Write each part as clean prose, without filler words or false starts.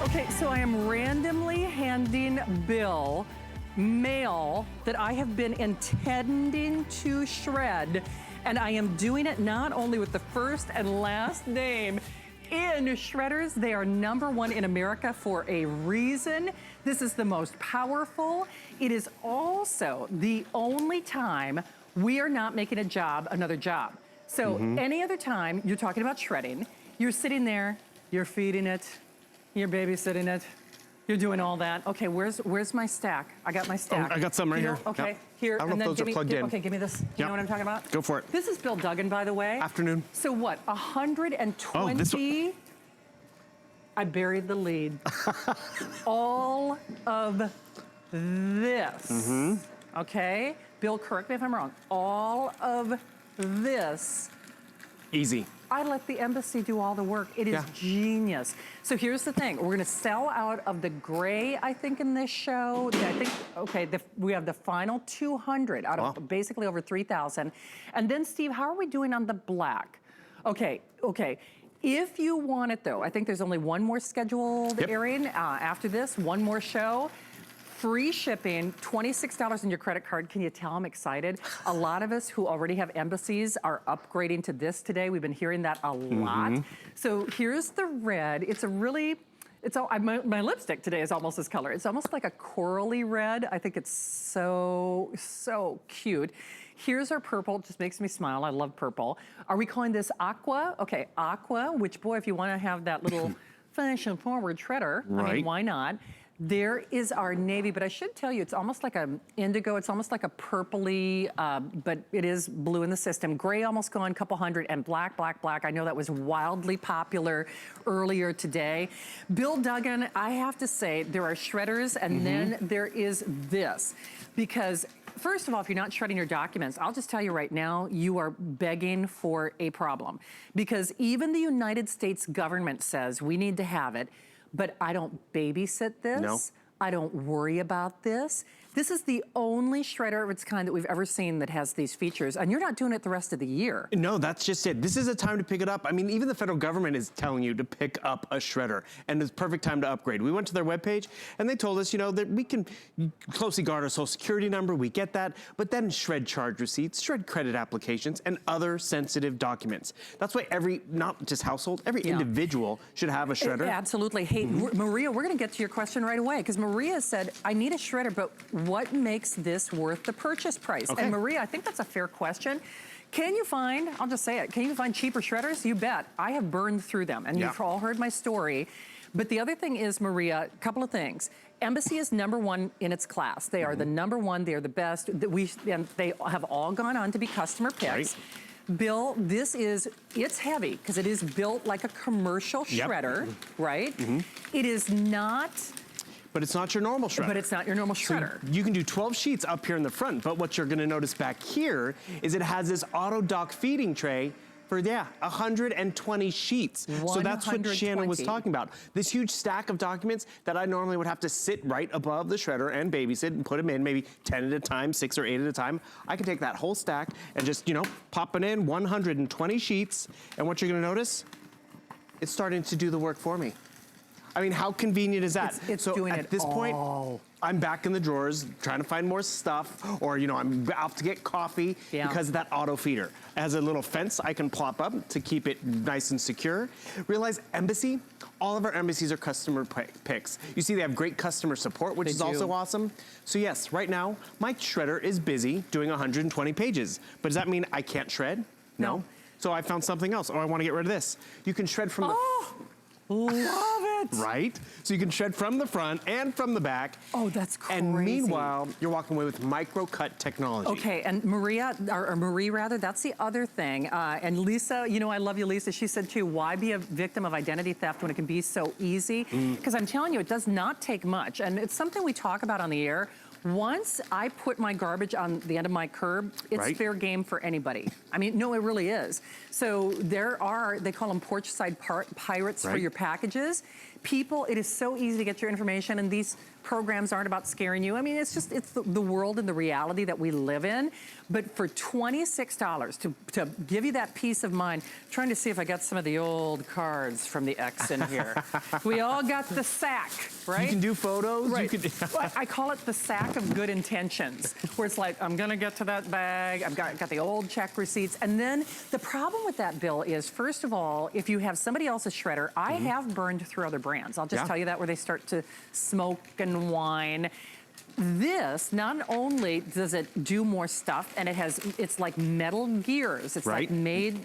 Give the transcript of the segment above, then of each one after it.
Okay, so I am randomly handing Bill mail that I have been intending to shred, and I am doing it not only with the first and last name in shredders. They are #1 in America for a reason. This is the most powerful. It is also the only time we are not making a job another job. So any other time you're talking about shredding, you're sitting there, you're feeding it, you're babysitting it, you're doing all that. Okay, where's my stack? I got my stack. Oh, I got some right here. Okay, Yep. here. I don't know if those are plugged in. Okay, give me this. You know what I'm talking about? Go for it. This is Bill Duggan, by the way. Afternoon. So what, 120? I buried the lead. All of this, okay? Bill, correct me if I'm wrong. All of this. Easy. I let the embassy do all the work. It is genius. So here's the thing. We're gonna sell out of the gray, I think, in this show. I think, okay, we have the final 200 out of basically over 3,000. And then, Steve, how are we doing on the black? Okay. If you want it, though, I think there's only one more scheduled airing after this, one more show. Free shipping, $26 in your credit card. Can you tell I'm excited? A lot of us who already have embassies are upgrading to this today. We've been hearing that a lot. So here's the red. It's a really, my lipstick today is almost this color. It's almost like a corally red. I think it's so cute. Here's our purple, it just makes me smile. I love purple. Are we calling this aqua? Okay, aqua, which boy, if you wanna have that little fashion forward shredder, I mean, why not? There is our navy, but I should tell you, it's almost like a indigo, it's almost like a purpley, but it is blue in the system. Gray almost gone, couple hundred, and black. I know that was wildly popular earlier today. Bill Duggan, I have to say, there are shredders, and then there is this. Because first of all, if you're not shredding your documents, I'll just tell you right now, you are begging for a problem. Because even the United States government says we need to have it, but I don't babysit this. No. I don't worry about this. This is the only shredder of its kind that we've ever seen that has these features, and you're not doing it the rest of the year. No, that's just it. This is a time to pick it up. I mean, even the federal government is telling you to pick up a shredder, and it's perfect time to upgrade. We went to their webpage, and they told us, you know, that we can closely guard our social security number, we get that, but then shred charge receipts, shred credit applications, and other sensitive documents. That's why not just household, every individual should have a shredder. Absolutely. Hey, Maria, we're gonna get to your question right away, because Maria said, I need a shredder, but what makes this worth the purchase price? And Maria, I think that's a fair question. Can you find, I'll just say it, can you find cheaper shredders? You bet. I have burned through them, and you've all heard my story. But the other thing is, Maria, a couple of things. Embassy is #1 in its class. They are the #1, they are the best. And they have all gone on to be customer picks. Bill, it's heavy, because it is built like a commercial shredder, right? It is not... But it's not your normal shredder. But it's not your normal shredder. So you can do 12 sheets up here in the front, but what you're gonna notice back here is it has this auto dock feeding tray for, 120 sheets. So that's what Shannon was talking about. This huge stack of documents that I normally would have to sit right above the shredder and babysit and put them in maybe 10 at a time, 6 or 8 at a time. I can take that whole stack and just, you know, pop it in, 120 sheets. And what you're gonna notice, it's starting to do the work for me. I mean, how convenient is that? It's so doing at this point, I'm back in the drawers trying to find more stuff, or you know, I'm out to get coffee because of that auto feeder. It has a little fence I can plop up to keep it nice and secure. Realize Embassy, all of our embassies are customer picks. You see they have great customer support, which is also awesome. So yes, right now, my shredder is busy doing 120 pages. But does that mean I can't shred? No. So I found something else. Oh, I want to get rid of this. You can shred from the... Love it. Right? So you can shred from the front and from the back. Oh, that's crazy. And meanwhile, you're walking away with micro-cut technology. Okay, and Maria, or Marie rather, that's the other thing. And Lisa, you know, I love you, Lisa. She said too, why be a victim of identity theft when it can be so easy? Because I'm telling you, it does not take much. And it's something we talk about on the air. Once I put my garbage on the end of my curb, it's fair game for anybody. I mean, no, it really is. So there are, they call them porch side pirates for your packages. People, it is so easy to get your information, and these programs aren't about scaring you. I mean, it's the world and the reality that we live in. But for $26 to give you that peace of mind, I'm trying to see if I got some of the old cards from the X in here. We all got the sack, right? You can do photos. Right. You can Well, I call it the sack of good intentions, where it's like, I'm gonna get to that bag, I've got the old check receipts. And then the problem with that, Bill, is first of all, if you have somebody else's shredder, I have burned through other brands. I'll just tell you that, where they start to smoke and whine. This, not only does it do more stuff, and it's like metal gears. It's like made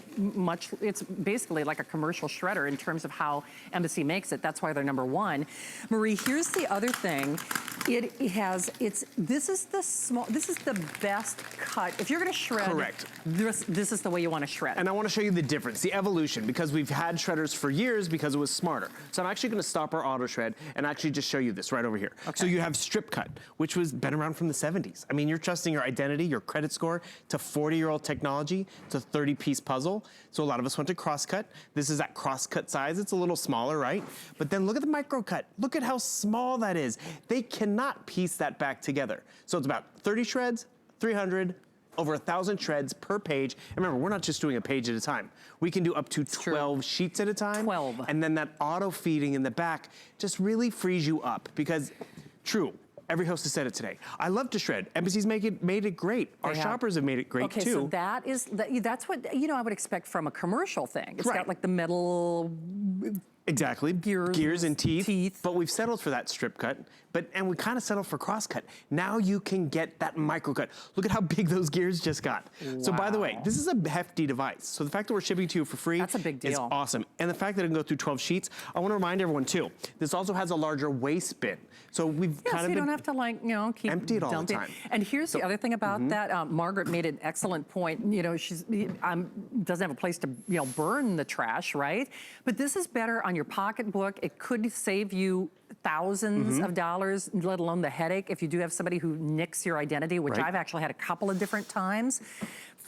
it's basically like a commercial shredder in terms of how Embassy makes it. That's why they're #1. Marie, here's the other thing. This is the best cut. If you're gonna shred, correct. This is the way you wanna shred. And I wanna show you the difference, the evolution, because we've had shredders for years because it was smarter. So I'm actually gonna stop our auto shred and actually just show you this right over here. Okay. So you have strip cut, which was been around from the 70s. I mean, you're trusting your identity, your credit score to 40-year-old technology, to 30-piece puzzle. So a lot of us went to crosscut. This is that crosscut size. It's a little smaller, right? But then look at the microcut. Look at how small that is. They cannot piece that back together. So it's about 30 shreds, 300, over 1,000 shreds per page. And remember, we're not just doing a page at a time. We can do up to 12 sheets at a time. 12. And then that auto feeding in the back just really frees you up, because true, every host has said it today. I love to shred. Embassy's made it great. Our shoppers have made it great too. Okay, so that's what I would expect from a commercial thing. It's got like the metal. Exactly, gears and teeth. But we've settled for that strip cut, and we kind of settled for cross cut. Now you can get that micro cut. Look at how big those gears just got. Wow. So by the way, this is a hefty device. So the fact that we're shipping to you for free, that's a big deal. Is awesome. And the fact that it can go through 12 sheets, I want to remind everyone too, this also has a larger waste bin. So we've kind of you don't have to keep empty it all the time. And here's the other thing about that. Margaret made an excellent point. She doesn't have a place to burn the trash, right? But this is better on your pocketbook. It could save you thousands of dollars, let alone the headache if you do have somebody who nicks your identity, which I've actually had a couple of different times.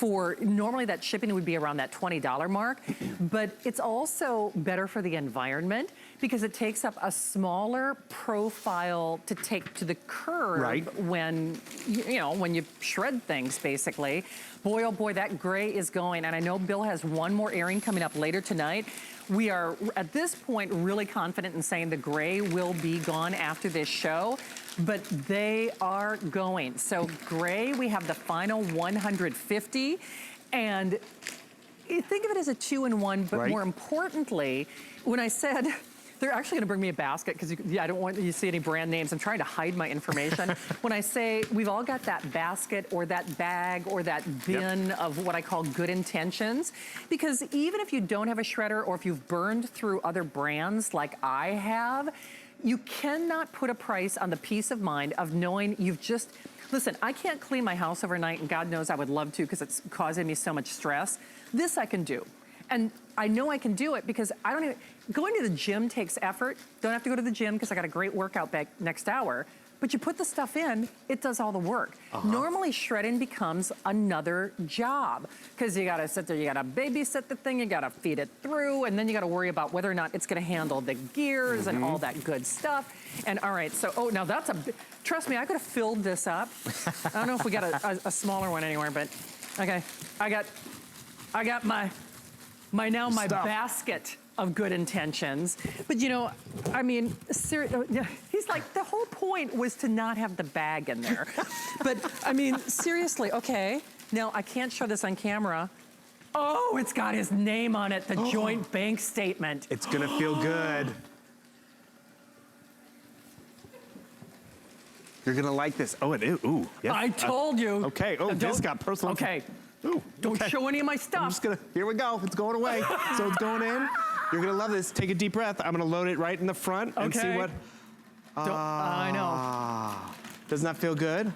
Normally that shipping would be around that $20 mark, but it's also better for the environment because it takes up a smaller profile to take to the curb when you shred things, basically. Boy, oh boy, that gray is going, and I know Bill has one more airing coming up later tonight. We are, at this point, really confident in saying the gray will be gone after this show, but they are going. So gray, we have the final 150, and think of it as a 2-in-1, but more importantly, when I said, they're actually gonna bring me a basket because I don't want you to see any brand names. I'm trying to hide my information. When I say we've all got that basket or that bag or that bin of what I call good intentions, because even if you don't have a shredder or if you've burned through other brands like I have, you cannot put a price on the peace of mind of knowing you've just, listen, I can't clean my house overnight, and God knows I would love to because it's causing me so much stress. This I can do. And I know I can do it because going to the gym takes effort. Don't have to go to the gym because I got a great workout bag next hour. But you put the stuff in, it does all the work. Normally shredding becomes another job because you gotta sit there, you gotta babysit the thing, you gotta feed it through, and then you gotta worry about whether or not it's gonna handle the gears and all that good stuff. And all right, so, now that's trust me, I could have filled this up. I don't know if we got a smaller one anywhere, but okay. I got my basket of good intentions. But I mean, he's like, the whole point was to not have the bag in there. But I mean, seriously, okay. Now, I can't show this on camera. Oh, it's got his name on it, the joint bank statement. It's gonna feel good. You're gonna like this. Oh, it is, ooh. Yep. I told you. Okay, this got personal. Okay. Ooh, don't show any of my stuff. I'm just gonna, here we go, it's going away. So it's going in. You're gonna love this. Take a deep breath. I'm gonna load it right in the front and see what. I know. Doesn't that feel good?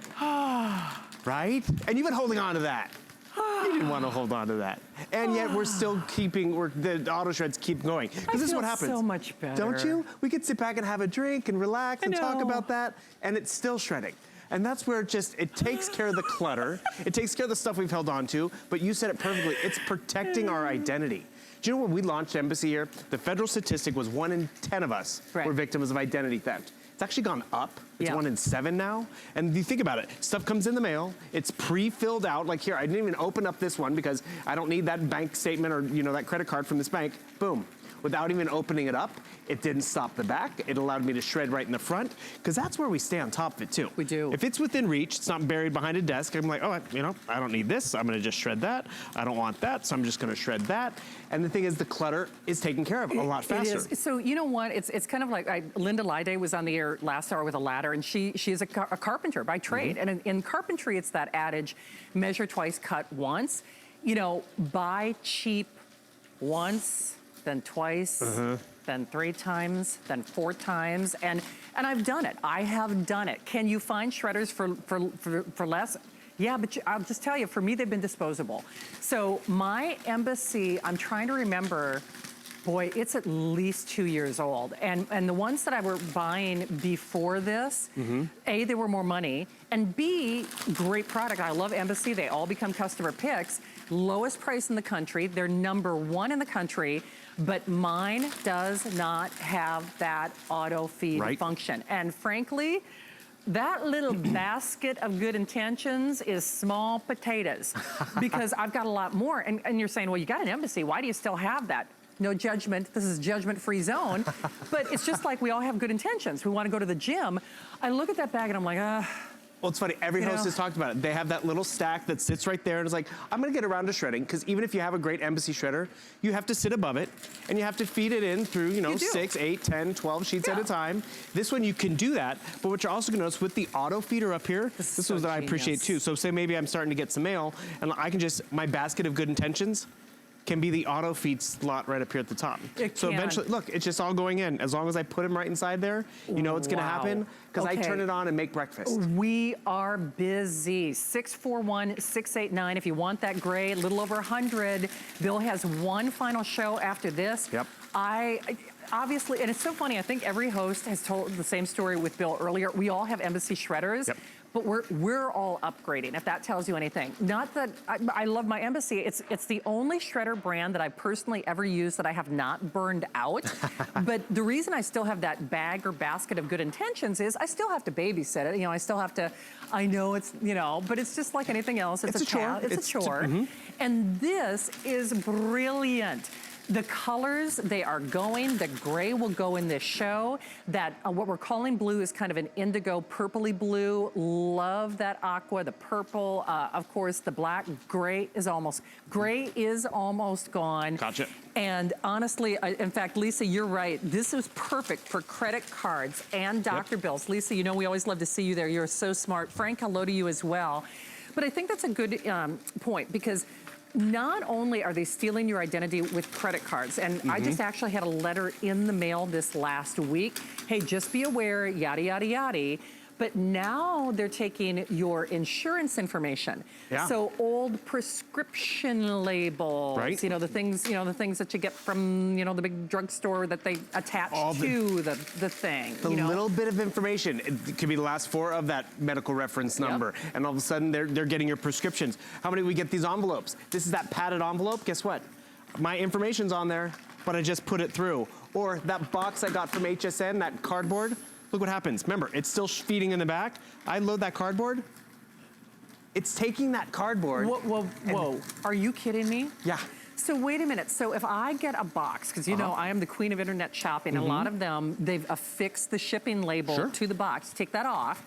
Right? And you've been holding on to that. You didn't want to hold on to that. And yet we're still the auto shreds keep going. Because this is what happens. So much better. Don't you? We could sit back and have a drink and relax and talk about that, and it's still shredding. And that's where it takes care of the clutter. It takes care of the stuff we've held on to, but you said it perfectly. It's protecting our identity. Do you know when we launched Embassy here, the federal statistic was 1 in 10 of us were victims of identity theft. It's actually gone up. It's 1 in 7 now. And you think about it, stuff comes in the mail, it's pre-filled out. Like here, I didn't even open up this one because I don't need that bank statement or that credit card from this bank. Boom. Without even opening it up, it didn't stop the back. It allowed me to shred right in the front, because that's where we stay on top of it too. We do. If it's within reach, it's not buried behind a desk, I'm like, oh, I don't need this. I'm gonna just shred that. I don't want that, so I'm just gonna shred that. And the thing is, the clutter is taken care of a lot faster. It is. So you know what? It's kind of like Linda Lyday was on the air last hour with a ladder, and she is a carpenter by trade. And in carpentry, it's that adage: measure twice, cut once. Buy cheap once, then twice, then 3 times, then 4 times, and I've done it. I have done it. Can you find shredders for less? Yeah, but I'll just tell you, for me, they've been disposable. So my Embassy, I'm trying to remember, boy, it's at least 2 years old. And the ones that I were buying before this, A, they were more money, and B, great product. I love Embassy. They all become customer picks. Lowest price in the country. They're #1 in the country, but mine does not have that auto feed function. And frankly, that little basket of good intentions is small potatoes, because I've got a lot more. And you're saying, well, you got an Embassy. Why do you still have that? No judgment. This is a judgment-free zone. But it's just like we all have good intentions. We want to go to the gym. I look at that bag and I'm like, Well, it's funny, every host has talked about it. They have that little stack that sits right there and is like, I'm gonna get around to shredding, because even if you have a great Embassy shredder, you have to sit above it, and you have to feed it in through, 6, 8, 10, 12 sheets at a time. This one, you can do that, but what you're also gonna notice with the auto feeder up here, this is what I appreciate too. So say maybe I'm starting to get some mail, and I can just, my basket of good intentions can be the auto feed slot right up here at the top. So eventually, look, it's just all going in. As long as I put them right inside there, you know what's gonna happen, because I turn it on and make breakfast. We are busy. 641-689. If you want that gray, a little over 100. Bill has one final show after this. Yep. Obviously, and it's so funny, I think every host has told the same story with Bill earlier. We all have Embassy shredders. But we're all upgrading, if that tells you anything. Not that, I love my Embassy. It's the only shredder brand that I personally ever used that I have not burned out. But the reason I still have that bag or basket of good intentions is I still have to babysit it. I still have to, I know it's, but it's just like anything else. It's a chore. It's a chore. And this is brilliant. The colors, they are going. The gray will go in this show. That what we're calling blue is kind of an indigo purpley blue. Love that aqua, the purple, of course, the black. Gray is almost gone. Gotcha. And honestly, in fact, Lisa, you're right. This is perfect for credit cards and doctor bills. Lisa, we always love to see you there. You're so smart. Frank, hello to you as well. But I think that's a good point, because not only are they stealing your identity with credit cards, and I just actually had a letter in the mail this last week. Hey, just be aware, yada, yada, yada. But now they're taking your insurance information. So old prescription labels, the things that you get from, the big drugstore that they attach to the thing. The little bit of information, it could be the last 4 of that medical reference number, and all of a sudden they're getting your prescriptions. How many we get these envelopes? This is that padded envelope. Guess what? My information's on there, but I just put it through. Or that box I got from HSN, that cardboard. Look what happens. Remember, it's still feeding in the back. I load that cardboard. It's taking that cardboard. Whoa. Are you kidding me? Yeah. So wait a minute. So if I get a box, because I am the queen of internet shopping, a lot of them, they've affixed the shipping label to the box. Take that off.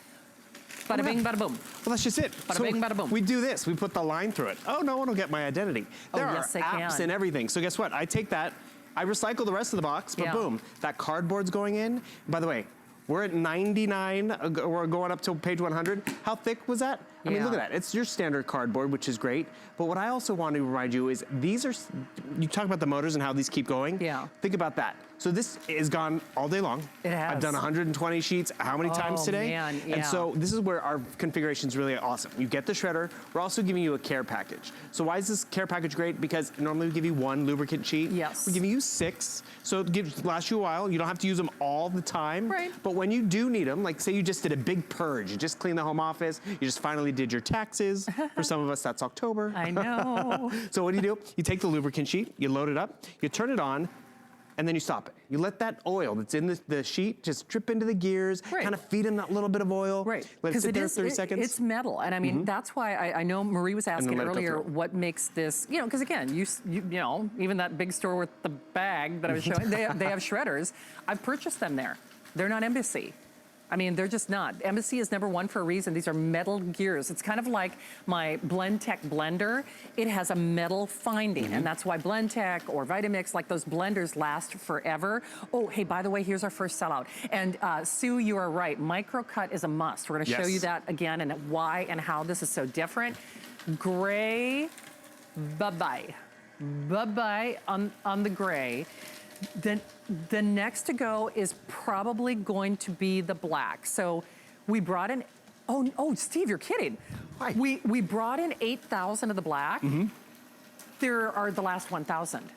Bada bing, bada boom. Well, that's just it. Bada bing, bada boom. We do this. We put the line through it. Oh, no one will get my identity. There are yes, they apps can. and everything. So guess what? I take that. I recycle the rest of the box, but boom, that cardboard's going in. By the way, we're at 99, we're going up to page 100. How thick was that? I mean, look at that. It's your standard cardboard, which is great. But what I also want to remind you is these are, you talk about the motors and how these keep going. Think about that. So this is gone all day long. It has. I've done 120 sheets how many times today? Man, And so this is where our configuration is really awesome. You get the shredder. We're also giving you a care package. So why is this care package great? Because normally we give you 1 lubricant sheet. We're giving you 6. So it lasts you a while. You don't have to use them all the time. But when you do need them, like say you just did a big purge, you just cleaned the home office, you just finally already did your taxes. For some of us, that's October. I know. So what do? You take the lubricant sheet, you load it up, you turn it on, and then you stop it. You let that oil that's in the sheet just drip into the gears, kind of feed them that little bit of oil. Right. Let it sit there 30 seconds. It's metal. And I mean, that's why I know Marie was asking earlier what makes this, you know, because again, you know, even that big store with the bag that I was showing, they have shredders. I've purchased them there. They're not Embassy. I mean, they're just not. Embassy is #1 for a reason. These are metal gears. It's kind of like my BlendTech blender. It has a metal finding, and that's why BlendTech or Vitamix, like those blenders, last forever. Oh, hey, by the way, here's our first sellout. And Sue, you are right. Microcut is a must. We're gonna show you that again and why and how this is so different. Gray, bye-bye. Bye-bye on the gray. Then the next to go is probably going to be the black. So we brought in, oh, Steve, you're kidding. Hi. We brought in 8,000 of the black. There are the last 1,000.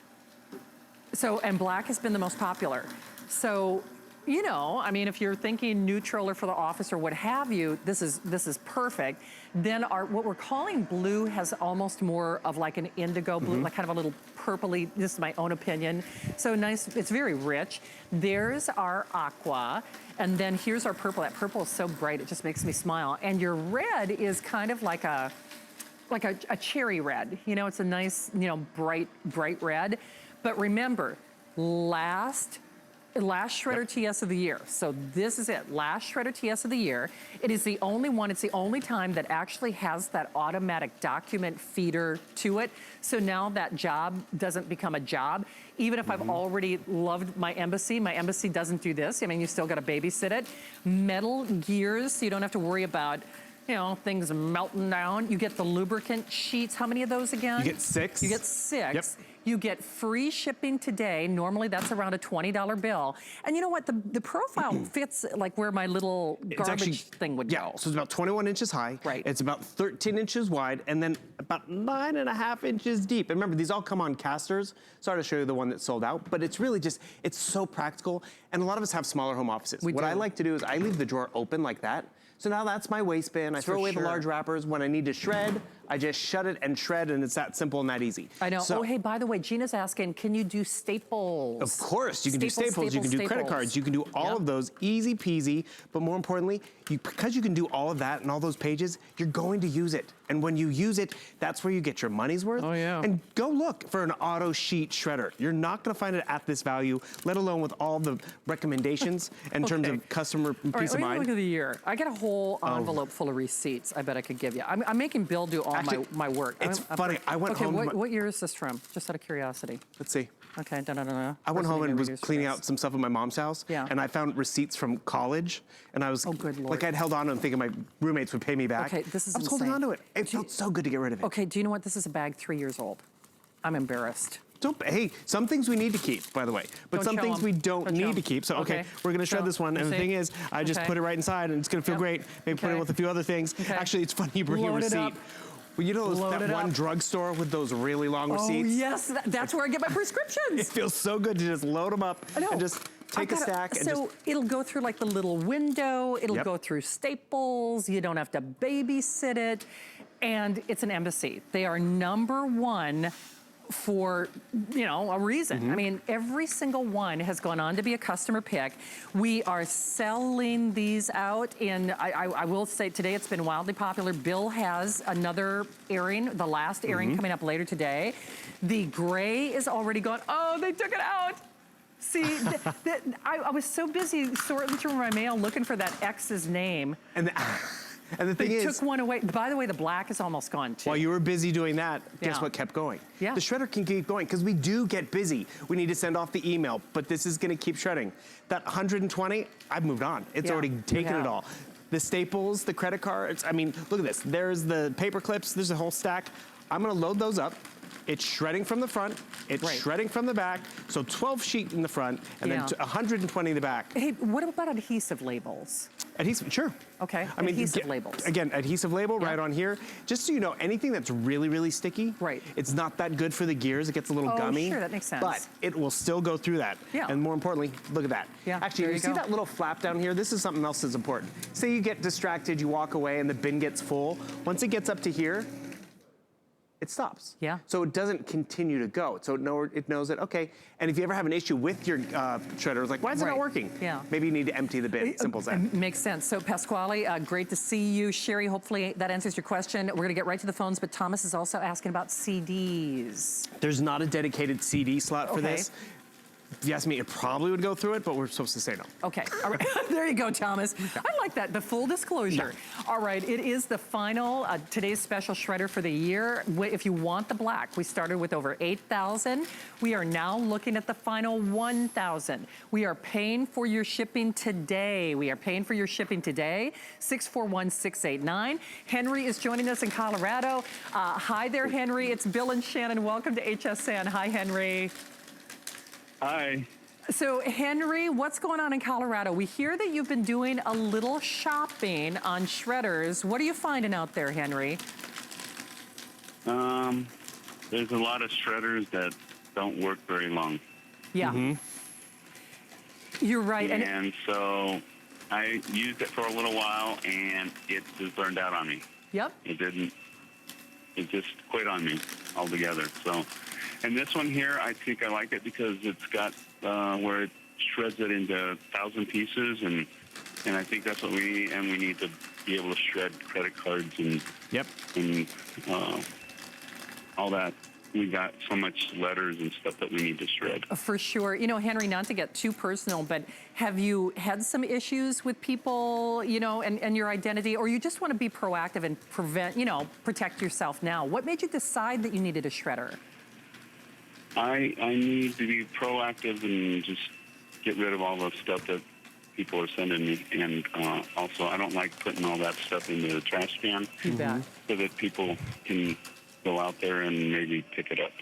So, and black has been the most popular. So, you know, I mean, if you're thinking neutral or for the office or what have you, this is perfect. Then what we're calling blue has almost more of like an indigo blue, like kind of a little purpley, this is my own opinion. So nice, it's very rich. There's our aqua, and then here's our purple. That purple is so bright, it just makes me smile. And your red is kind of like a cherry red. You know, it's a nice, you know, bright red. But remember, last Shredder TS of the year. So this is it, last Shredder TS of the year. It is the only one, it's the only time that actually has that automatic document feeder to it. So now that job doesn't become a job. Even if I've already loved my Embassy doesn't do this. I mean, you still gotta babysit it. Metal gears, so you don't have to worry about, you know, things melting down. You get the lubricant sheets. How many of those again? You get 6. You get 6. Yep. You get free shipping today. Normally that's around a $20 bill. And you know what? The profile fits like where my little garbage thing would go. So it's about 21 inches high. Right. It's about 13 inches wide and then about 9.5 inches deep. And remember, these all come on casters. Sorry to show you the one that sold out, but it's really just, it's so practical. And a lot of us have smaller home offices. What I like to do is I leave the drawer open like that. So now that's my waste bin. I throw away the large wrappers. When I need to shred, I just shut it and shred, and it's that simple and that easy. I know. So, oh, hey, by the way, Gina's asking, can you do staples? Of course, you can do staples, you can do credit cards, you can do all of those, easy peasy. But more importantly, because you can do all of that and all those pages, you're going to use it. And when you use it, that's where you get your money's worth. Oh, yeah. And go look for an auto sheet shredder. You're not gonna find it at this value, let alone with all the recommendations in terms of customer peace of mind. Look at the year. I got a whole envelope full of receipts I bet I could give you. I'm making Bill do all my work. It's funny, I went home. What year is this from? Just out of curiosity. Let's see. Okay, I went home and was cleaning out some stuff at my mom's house, and I found receipts from college, and I was good Lord. like, I'd held on to them thinking my roommates would pay me back. Okay, this is I was holding on to it. It felt so good to get rid of it. Okay, do you know what? This is a bag 3 years old. I'm embarrassed. Hey, some things we need to keep, by the way, but some things we don't need to keep. So, okay, we're gonna shred this one, and the thing is, I just put it right inside, and it's gonna feel great. Maybe put it with a few other things. Actually, it's funny you bring a receipt. Well, you know that one drugstore with those really long receipts? Oh, yes, that's where I get my prescriptions. It feels so good to just load them up and just take a stack. So it'll go through like the little window, it'll go through staples, you don't have to babysit it, and it's an Embassy. They are #1 for, you know, a reason. I mean, every single one has gone on to be a customer pick. We are selling these out in, I will say today it's been wildly popular. Bill has another airing, the last airing coming up later today. The gray is already gone. Oh, they took it out. See, I was so busy sorting through my mail looking for that X's name. And the thing is, they took one away. By the way, the black is almost gone too. While you were busy doing that, guess what kept going? The shredder can keep going because we do get busy. We need to send off the email, but this is gonna keep shredding. That 120, I've moved on. It's already taken it all. The staples, the credit cards, I mean, look at this. There's the paper clips, there's a whole stack. I'm gonna load those up. It's shredding from the front, it's shredding from the back, so 12 sheet in the front, and then 120 in the back. Hey, what about adhesive labels? Adhesive, sure. Okay, I mean, adhesive labels. Again, adhesive label right on here. Just so you know, anything that's really, really sticky, it's not that good for the gears. It gets a little gummy. Sure, that makes sense. But it will still go through that. Yeah. And more importantly, look at that. Yeah, actually, you see that little flap down here? This is something else that's important. Say you get distracted, you walk away, and the bin gets full. Once it gets up to here, it stops. Yeah. So it doesn't continue to go. So it knows that, okay, and if you ever have an issue with your shredder, it's like, why is it not working? Yeah. Maybe you need to empty the bin, simple as that. Makes sense. So Pasquale, great to see you. Sherry, hopefully that answers your question. We're gonna get right to the phones, but Thomas is also asking about CDs. There's not a dedicated CD slot for this. If you ask me, it probably would go through it, but we're supposed to say no. Okay, all right. There you go, Thomas. I like that, the full disclosure. All right, it is the final, today's special shredder for the year. If you want the black, we started with over 8,000. We are now looking at the final 1,000. We are paying for your shipping today. We are paying for your shipping today, 641-689. Henry is joining us in Colorado. Hi there, Henry. It's Bill and Shannon. Welcome to HSN. Hi, Henry. Hi. So Henry, what's going on in Colorado? We hear that you've been doing a little shopping on shredders. What are you finding out there, Henry? There's a lot of shredders that don't work very long. Yeah. You're right. And so I used it for a little while and it just burned out on me. Yep. It just quit on me altogether. So, and this one here, I think I like it because it's got where it shreds it into 1,000 pieces, and I think that's what we need to be able to shred credit cards and and all that. We got so much letters and stuff that we need to shred. For sure. You know, Henry, not to get too personal, but have you had some issues with people, you know, and your identity, or you just want to be proactive and prevent, you know, protect yourself now? What made you decide that you needed a shredder? I need to be proactive and just get rid of all the stuff that people are sending me. And also, I don't like putting all that stuff into the trash can so that people can go out there and maybe pick it up.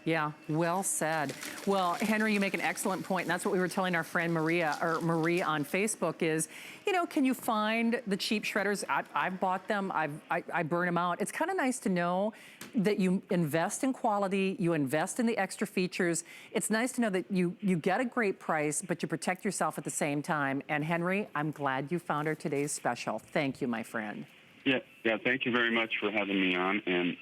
Yeah, well said. Well, Henry, you make an excellent point, and that's what we were telling our friend Marie on Facebook is, you know, can you find the cheap shredders? I've bought them, I burn them out. It's kind of nice to know that you invest in quality, you invest in the extra features. It's nice to know that you get a great price, but you protect yourself at the same time. And Henry, I'm glad you found our today's special. Thank you, my friend. Yeah, thank you very much for having me on, and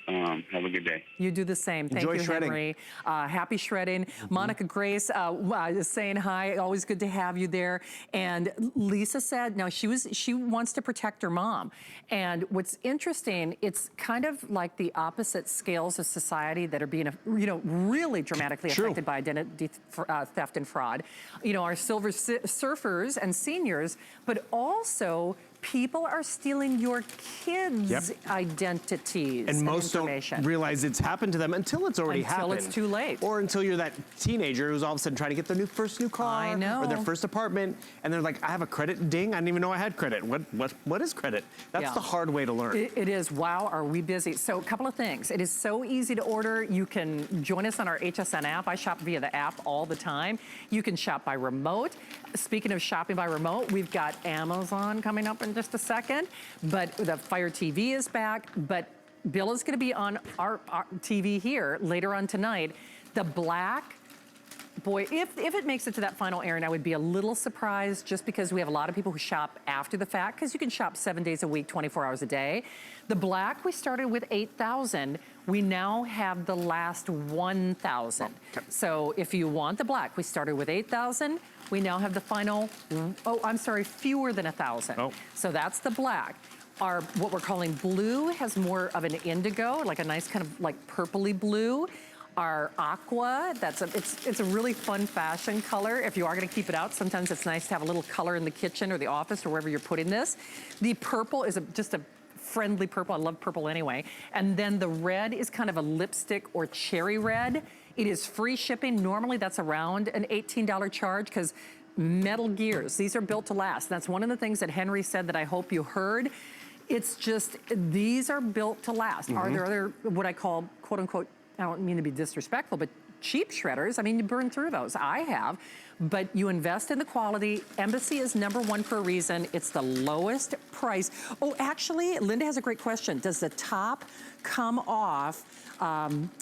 have a good day. You do the same. Thank you, shredding. Henry. Happy shredding. Monica Grace is saying hi. Always good to have you there. And Lisa said, now she wants to protect her mom. And what's interesting, it's kind of like the opposite scales of society that are being, you know, really dramatically affected by identity theft and fraud. You know, our silver surfers and seniors, but also people are stealing your kids' identities and most don't realize it's happened to them until it's already happened. Until it's too late. Or until you're that teenager who's all of a sudden trying to get their first new car. I know. Or their first apartment, and they're like, I have a credit, ding, I didn't even know I had credit. What is credit? That's the hard way to learn. It is. Wow, are we busy. So a couple of things. It is so easy to order. You can join us on our HSN app. I shop via the app all the time. You can shop by remote. Speaking of shopping by remote, we've got Amazon coming up in just a second, but the Fire TV is back, but Bill is gonna be on our TV here later on tonight. The black, boy, if it makes it to that final airing, I would be a little surprised just because we have a lot of people who shop after the fact, because you can shop 7 days a week, 24 hours a day. The black, we started with 8,000. We now have the last 1,000. So if you want the black, we started with 8,000. We now have the final, fewer than 1,000. So that's the black. Our, what we're calling blue has more of an indigo, like a nice kind of like purpley blue. Our aqua, it's a really fun fashion color. If you are gonna keep it out, sometimes it's nice to have a little color in the kitchen or the office or wherever you're putting this. The purple is just a friendly purple. I love purple anyway. And then the red is kind of a lipstick or cherry red. It is free shipping. Normally that's around an $18 charge because metal gears, these are built to last. That's one of the things that Henry said that I hope you heard. It's just, these are built to last. Are there other, what I call, quote unquote, I don't mean to be disrespectful, but cheap shredders, I mean, you burn through those. I have. But you invest in the quality. Embassy is #1 for a reason. It's the lowest price. Oh, actually, Linda has a great question. Does the top come off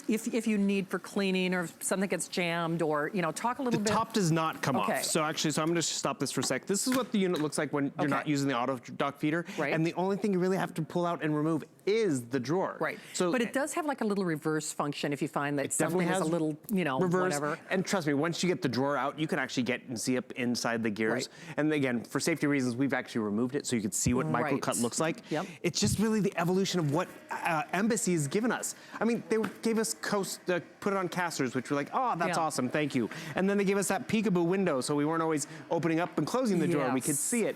if you need for cleaning or if something gets jammed, or, you know, talk a little bit. The top does not come Okay. off. So actually, I'm gonna stop this for a sec. This is what the unit looks like when you're not using the auto dock feeder. Right. And the only thing you really have to pull out and remove is the drawer. Right. So, but it does have like a little reverse function if you find that something is a little, you know, reverse, whatever. And trust me, once you get the drawer out, you can actually get and see up inside the gears. Right. And again, for safety reasons, we've actually removed it so you can see what microcut looks like. Yep. It's just really the evolution of what Embassy has given us. I mean, they gave us put it on casters, which were like, oh, that's awesome, thank you. And then they gave us that peekaboo window so we weren't always opening up and closing the drawer, we could see it.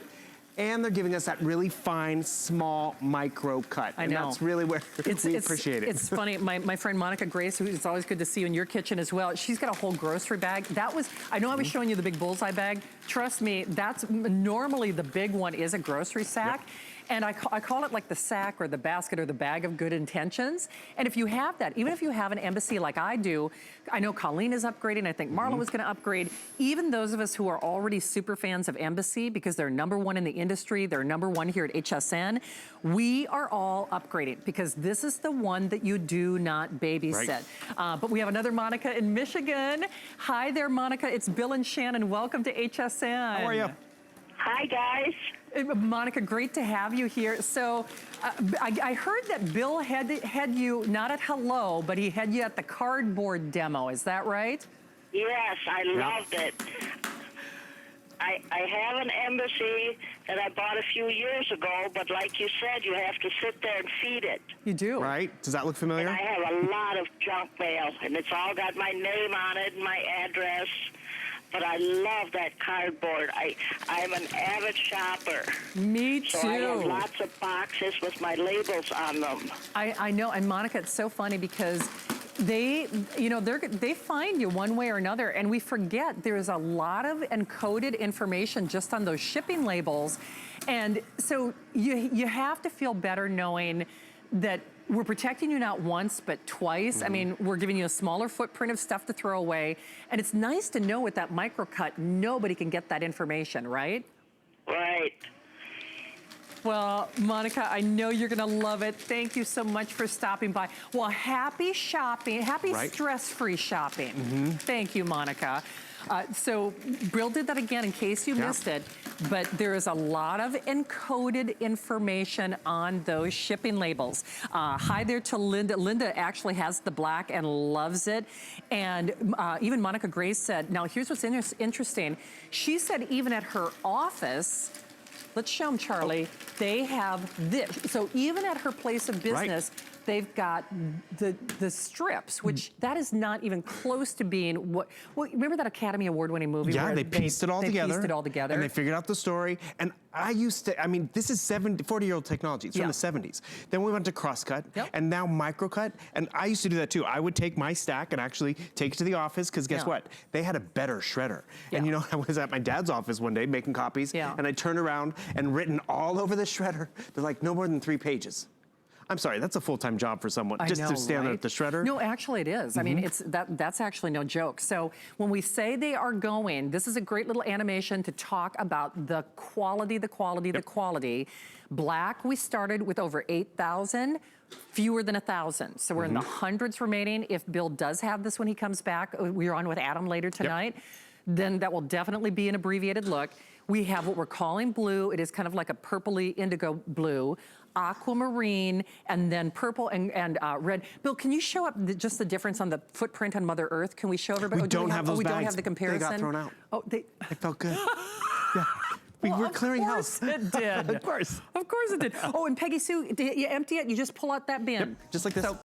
And they're giving us that really fine, small micro cut. I know. And that's really where we appreciate it. It's funny, my friend Monica Grace, who it's always good to see you in your kitchen as well, she's got a whole grocery bag. That was, I know I was showing you the big bullseye bag. Trust me, that's normally the big one is a grocery sack. Yep. And I call it like the sack or the basket or the bag of good intentions. And if you have that, even if you have an Embassy like I do, I know Colleen is upgrading, I think Marla was gonna upgrade. Even those of us who are already super fans of Embassy because they're #1 in the industry, they're #1 here at HSN, we are all upgrading because this is the one that you do not babysit. Right. But we have another Monica in Michigan. Hi there, Monica. It's Bill and Shannon. Welcome to HSN. How are you? Hi, guys. Monica, great to have you here. So I heard that Bill had you not at Hello, but he had you at the cardboard demo. Is that right? Yes, I loved it. I have an Embassy that I bought a few years ago, but like you said, you have to sit there and feed it. You do. Right? Does that look familiar? And I have a lot of junk mail, and it's all got my name on it and my address. But I love that cardboard. I'm an avid shopper. Me too. So I have lots of boxes with my labels on them. I know, and Monica, it's so funny because they find you one way or another, and we forget there's a lot of encoded information just on those shipping labels. And so you have to feel better knowing that we're protecting you not once, but twice. I mean, we're giving you a smaller footprint of stuff to throw away. And it's nice to know with that microcut, nobody can get that information, right? Right. Well, Monica, I know you're gonna love it. Thank you so much for stopping by. Well, happy shopping, happy stress-free shopping. Thank you, Monica. So Bill did that again in case you missed it, but there is a lot of encoded information on those shipping labels. Hi there to Linda. Linda actually has the black and loves it. And even Monica Grace said, now here's what's interesting. She said even at her office, let's show them, Charlie, they have this. So even at her place of business, they've got the strips, which that is not even close to being what, well, remember that Academy Award-winning movie? Yeah, where they pieced it all together. They pieced it all together. And they figured out the story. And I mean, this is 40-year-old technology. It's from the 70s. Then we went to crosscut, and now microcut. And I used to do that too. I would take my stack and actually take it to the office, because guess what? They had a better shredder. And you know, I was at my dad's office one day making copies, and I turned around and written all over the shredder. They're like, no more than 3 pages. I'm sorry, that's a full-time job for someone, just to stand there at the shredder. No, actually it is. I mean, that's actually no joke. So when we say they are going, this is a great little animation to talk about the quality, the quality, the quality. Black, we started with over 8,000, fewer than 1,000. So we're in the hundreds remaining. If Bill does have this when he comes back, we're on with Adam later tonight, then that will definitely be an abbreviated look. We have what we're calling blue. It is kind of like a purpley indigo blue, aquamarine, and then purple and red. Bill, can you show up just the difference on the footprint on Mother Earth? Can we show everybody? We don't have those bags. We don't have the comparison? They got thrown out. Oh, It felt good. We're clearing house. Of course it did. Of course. Of course it did. Oh, and Peggy Sue, you empty it, you just pull out that bin. Just like this. So